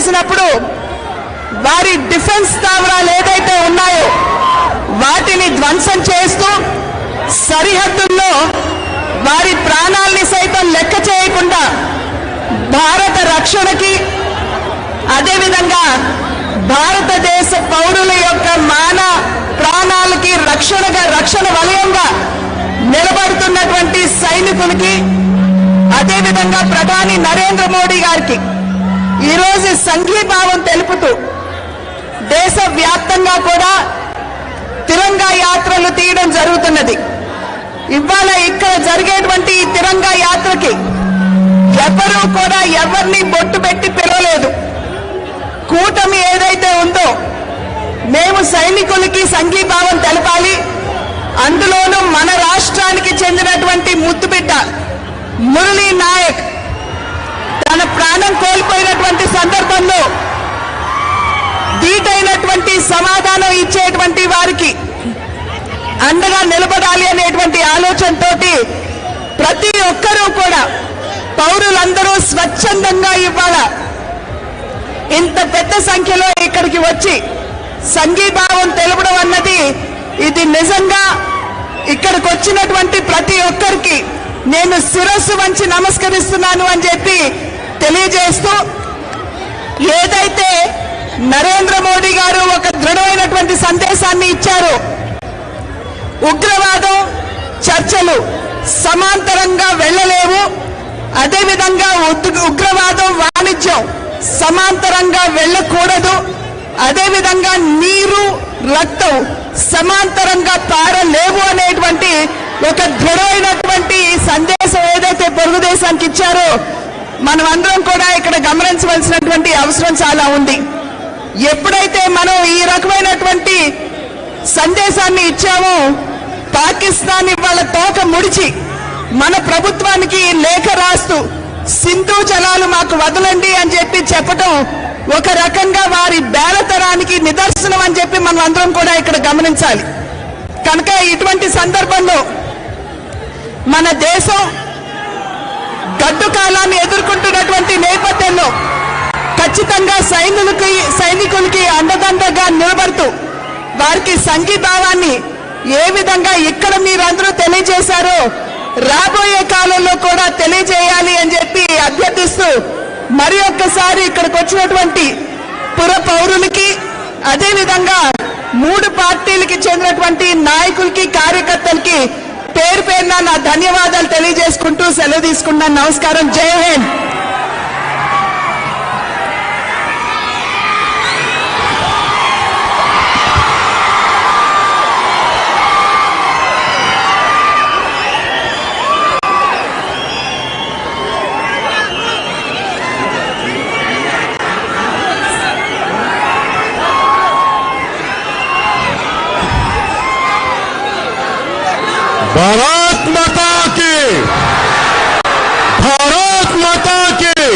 చేసినప్పుడు వారి డిఫెన్స్ స్థావరాలు ఏదైతే ఉన్నాయో వాటిని ధ్వంసం చేస్తూ సరిహద్దుల్లో వారి ప్రాణాల్ని సైతం లెక్క చేయకుండా భారత రక్షణకి అదేవిధంగా భారతదేశ పౌరుల యొక్క ప్రాణాలకి రక్షణ వలయంగా నిలబడుతున్నటువంటి సైనికులకి అదేవిధంగా ప్రధాని నరేంద్ర మోడీ గారికి ఈరోజు సంఘీభావం తెలుపుతూ దేశవ్యాప్తంగా కూడా తిరంగా యాత్రలు తీయడం జరుగుతున్నది. ఇవాళ ఇక్కడ జరిగేటువంటి ఈ తిరంగా యాత్రకి ఎవరూ కూడా ఎవరిని బొట్టు పెట్టి పిలవలేదు. కూటమి ఏదైతే ఉందో మేము సైనికులకి సంఘీభావం తెలపాలి. అందులోనూ మన రాష్ట్రానికి చెందినటువంటి ముద్దుబిడ్డ మురళీ నాయక్ తన ప్రాణం కోల్పోయినటువంటి సందర్భంలో ధీటైనటువంటి సమాధానం ఇచ్చేటువంటి వారికి అండగా నిలబడాలి అనేటువంటి ఆలోచనతోటి ప్రతి ఒక్కరూ కూడా పౌరులందరూ స్వచ్ఛందంగా ఇవాళ ఇంత పెద్ద సంఖ్యలో ఇక్కడికి వచ్చి సంఘీభావం తెలపడం అన్నది ఇది నిజంగా ఇక్కడికి వచ్చినటువంటి ప్రతి ఒక్కరికి నేను శిరస్సు వంచి నమస్కరిస్తున్నాను అని చెప్పి తెలియజేస్తూ ఏదైతే నరేంద్ర మోడీ గారు ఒక దృఢమైనటువంటి సందేశాన్ని ఇచ్చారు, ఉగ్రవాదం చర్చలు సమాంతరంగా వెళ్ళలేవు, అదేవిధంగా ఉగ్రవాదం వాణిజ్యం సమాంతరంగా వెళ్ళకూడదు, అదేవిధంగా నీరు రక్తం సమాంతరంగా పారలేవు అనేటువంటి ఒక దృఢమైనటువంటి సందేశం ఏదైతే పొరుగు దేశానికి ఇచ్చారో మనం అందరం కూడా ఇక్కడ గమనించవలసినటువంటి అవసరం చాలా ఉంది. ఎప్పుడైతే మనం ఈ రకమైనటువంటి సందేశాన్ని ఇచ్చామో పాకిస్తాన్ ఇవాళ తోక ముడిచి మన ప్రభుత్వానికి లేఖ రాస్తూ సింధు జలాలు మాకు వదలండి అని చెప్పి చెప్పడం ఒక రకంగా వారి బేలతనానికి నిదర్శనం అని చెప్పి మనం అందరం కూడా ఇక్కడ గమనించాలి. కనుక ఇటువంటి సందర్భంలో మన దేశం గడ్డు కాలాన్ని ఎదుర్కొంటున్నటువంటి నేపథ్యంలో ఖచ్చితంగా సైనికులకి అండదండగా నిలబడుతూ వారికి సంఘీభావాన్ని ఏ విధంగా ఇక్కడ మీరందరూ తెలియజేశారో రాబోయే కాలంలో కూడా తెలియజేయాలి అని చెప్పి అభ్యర్థిస్తూ మరి ఒక్కసారి ఇక్కడికి వచ్చినటువంటి పుర పౌరులకి అదేవిధంగా 3 పార్టీలకి చెందినటువంటి నాయకులకి కార్యకర్తలకి పేరు పేరున నా ధన్యవాదాలు తెలియజేసుకుంటూ సెలవు తీసుకున్నాను. నమస్కారం. జై హింద్. भारत माता की, भारत माता की।